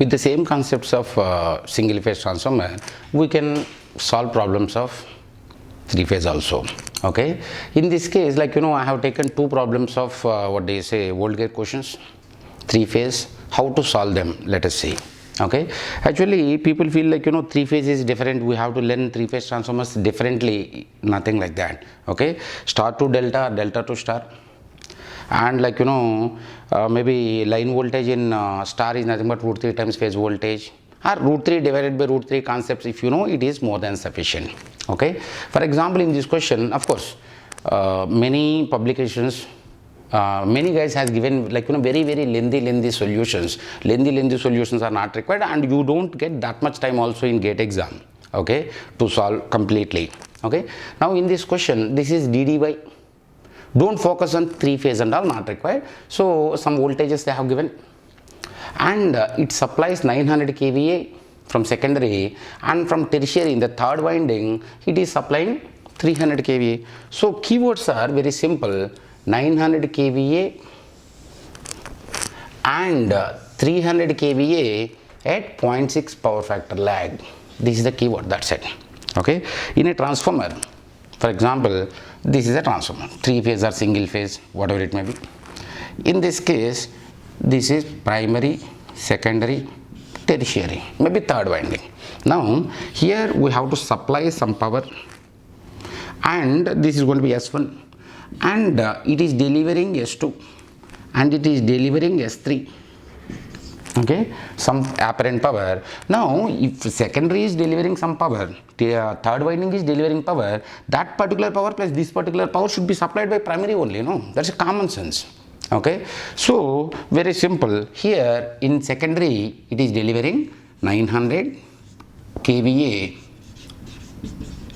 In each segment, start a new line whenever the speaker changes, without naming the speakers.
with the same concepts of single phase transformer, we can solve problems of three phase also. Okay, in this case, like I have taken two problems of what do you say, volt gate questions, three phase. How to solve them, let us see. Okay, actually people feel like three phase is different, we have to learn three phase transformers differently. Nothing like that. Okay, star to delta, delta to star, and like maybe line voltage in star is nothing but root 3 times phase voltage, or root 3 divided by root 3 concepts. If it is more than sufficient. Okay, for example, in this question, of course, many publications, many guys has given like very lengthy solutions. Lengthy solutions are not required, and you don't get that much time also in gate exam, okay, to solve completely. Okay, now in this question, this is DDY. Don't focus on three phase and all, not required. So some voltages they have given, and it supplies 900 kVA from secondary, and from tertiary in the third winding it is supplying 300 kVA. So keywords are very simple: 900 kVA and 300 kVA at 0.6 power factor lag. This is the keyword, that's it. Okay, in a transformer, for example, this is a transformer, three phase or single phase, whatever it may be. In this case, this is primary, secondary, tertiary, maybe third winding. Now here we have to supply some power, and this is going to be S1, and it is delivering S2, and it is delivering S3. Okay, some apparent power. Now if secondary is delivering some power, third winding is delivering power, that particular power plus this particular power should be supplied by primary only. That's a common sense. Okay, so very simple. Here in secondary it is delivering 900 kVA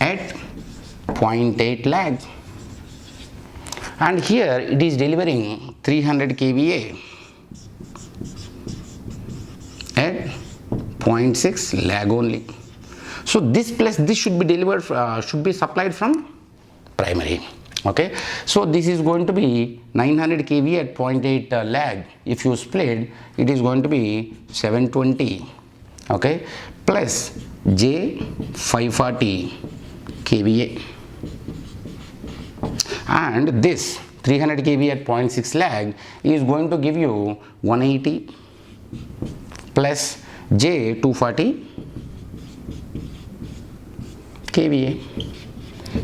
at 0.8 lag, and here it is delivering 300 kVA at 0.6 lag only. So this plus this should be delivered, should be supplied from primary. Okay, so this is going to be 900 kVA at 0.8 lag. If you split, it is going to be 720. Okay, plus J 540 kVA, and this 300 kVA at 0.6 lag is going to give you 180 plus J 240 kVA.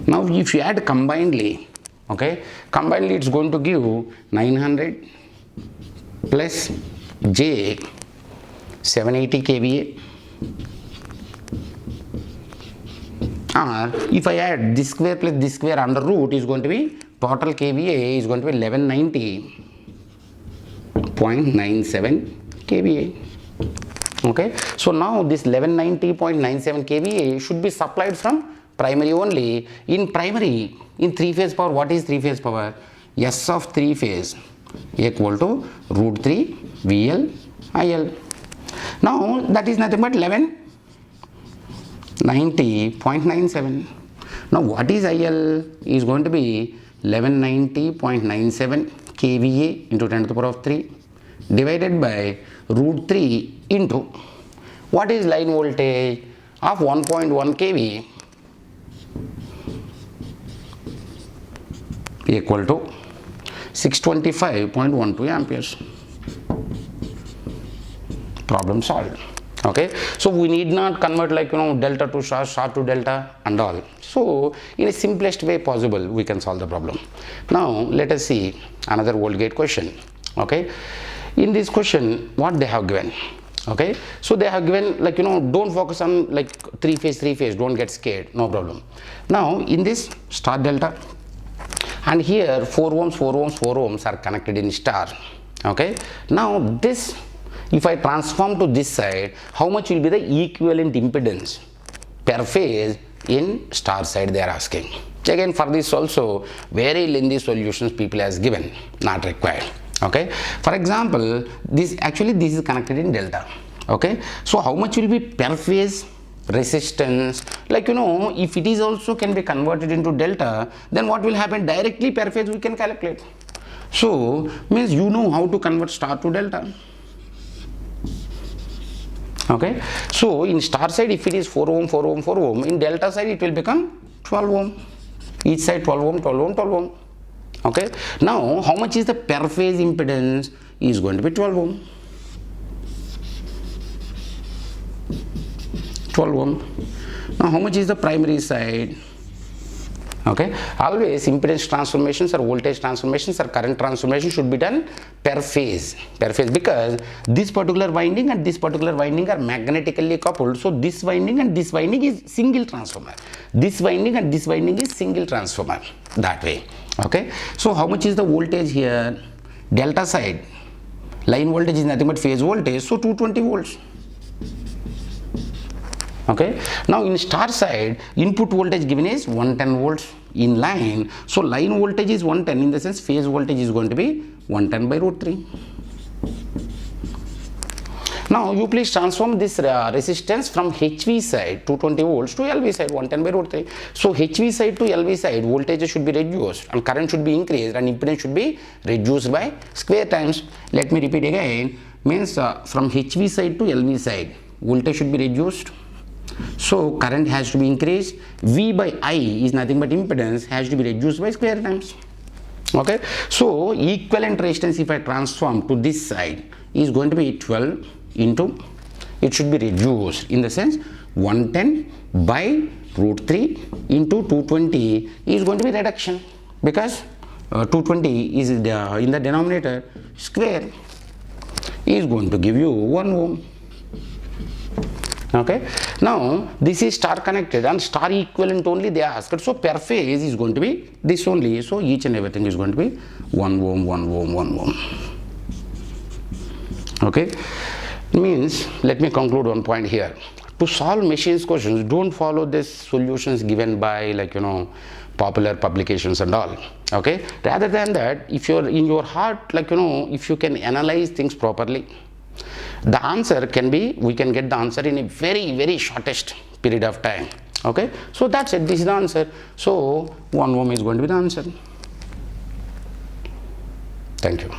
Now if you add combinedly, okay, combinedly it's going to give 900 plus J 780 kVA, or if I add this square plus this square under root, is going to be total kVA is going to be 1190.97 kVA. Okay, so now this 1190.97 kVA should be supplied from primary only. In primary, in three phase power, what is three phase power? S of three phase equal to root 3 VL IL. Now that is nothing but 1190.97. Now what is IL? Is going to be 1190.97 kVA into 10 to the power of 3 divided by root 3 into what is line voltage of 1.1 kV equal to 625.12 amperes. Problem solved. Okay, so we need not convert like delta to star, star to delta and all. So in a simplest way possible we can solve the problem. Now let us see another volt gate question. Okay, in this question what they have given. Okay, so they have given like don't focus on like three phase, don't get scared, no problem. Now in this star delta, and here 4 ohms are connected in star. Okay, now this, if I transform to this side, how much will be the equivalent impedance per phase in star side, they are asking. Again, for this also very lengthy solutions people has given, not required. Okay, for example, this is connected in delta. Okay, so how much will be per phase resistance? Like if it is also can be converted into delta, then what will happen? Directly per phase we can calculate. So means how to convert star to delta. Okay, so in star side if it is 4 ohm, 4 ohm, 4 ohm, in delta side it will become 12 ohm, each side 12 ohm, 12 ohm, 12 ohm. Okay, now how much is the per phase impedance? Is going to be 12 ohm. 12 ohm. Now how much is the primary side? Okay, always impedance transformations or voltage transformations or current transformation should be done per phase, because this particular winding and this particular winding are magnetically coupled. So this winding and this winding is single transformer, this winding and this winding is single transformer, that way. Okay, so how much is the voltage here? Delta side line voltage is nothing but phase voltage, so 220 volts. Okay, now in star side input voltage given is 110 volts in line, so line voltage is 110, in the sense phase voltage is going to be 110 by root 3. Now you please transform this resistance from HV side 220 volts to LV side 110 by root 3. So HV side to LV side voltage should be reduced and current should be increased and impedance should be reduced by square times. Let me repeat again, means from HV side to LV side voltage should be reduced, so current has to be increased. V by I is nothing but impedance, has to be reduced by square times. Okay, so equivalent resistance if I transform to this side is going to be 12 into, it should be reduced, in the sense 110 by root 3 into 220 is going to be reduction, because 220 is in the denominator, square is going to give you 1 ohm. Okay, now this is star connected and star equivalent only they asked, so per phase is going to be this only, so each and everything is going to be 1 ohm, 1 ohm, 1 ohm. Okay, means let me conclude one point here. To solve machines questions, don't follow these solutions given by, like, popular publications and all. Okay, rather than that, if you're in your heart, like, if you can analyze things properly, the answer can be, we can get the answer in a very, very shortest period of time. Okay, so that's it, this is the answer. So 1 ohm is going to be the answer. Thank you.